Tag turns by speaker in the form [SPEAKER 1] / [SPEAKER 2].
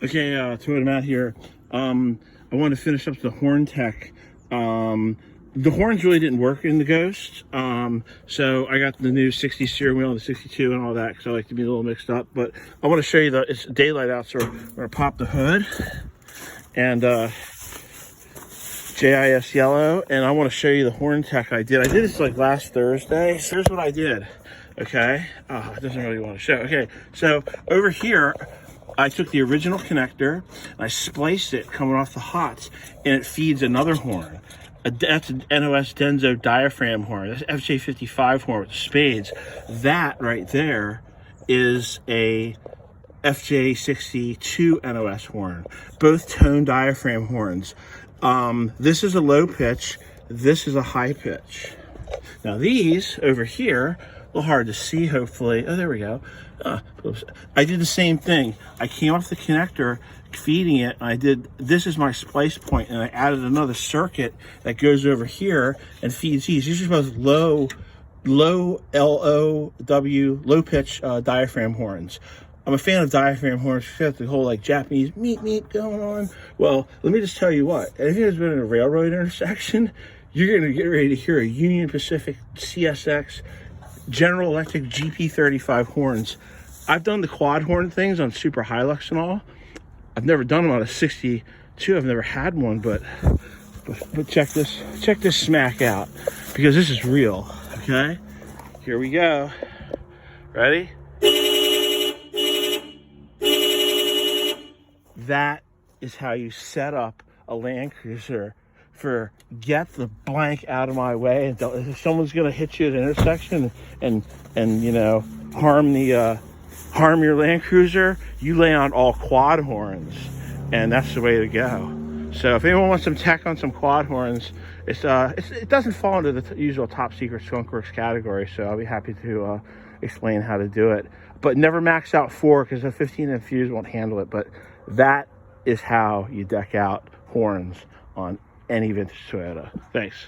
[SPEAKER 1] Okay, Toyota Matt here. I want to finish up the horn tech. The horns really didn't work in the Ghost, so I got the new 60 steering wheel and the 62 and all that because I like to be a little mixed up. But I want to show you it's daylight out, so we're going to pop the hood and JIS yellow, and I want to show you the horn tech I did. I did this like last Thursday. So here's what I did. Okay, it doesn't really want to show. Okay, so over here, I took the original connector and I spliced it coming off the hots, and it feeds another horn. That's an NOS Denso diaphragm horn. That's FJ55 horn with the spades. That right there is a FJ62 NOS horn. Both tone diaphragm horns. This is a low pitch. This is a high pitch. Now these over here, a little hard to see, hopefully. Oh, there we go. I did the same thing. I came off the connector, feeding it, and this is my splice point, and I added another circuit that goes over here and feeds these. These are both low LOW, low pitch diaphragm horns. I'm a fan of diaphragm horns. Got the whole like Japanese meat going on. Well, let me just tell you what. If you've been in a railroad intersection, you're gonna get ready to hear a Union Pacific CSX General Electric GP35 horns. I've done the quad horn things on Super Hilux and all. I've never done them on a 62. I've never had one, but check this smack out, because this is real. Okay, here we go. Ready? That is how you set up a Land Cruiser for get the blank out of my way. If someone's gonna hit you at an intersection and you know harm your Land Cruiser, you lay on all quad horns, and that's the way to go. So if anyone wants some tech on some quad horns, it doesn't fall into the usual top secret skunkworks category, so I'll be happy to explain how to do it. But never max out 4, because a 15 fuse won't handle it. But that is how you deck out horns on any vintage Toyota. Thanks.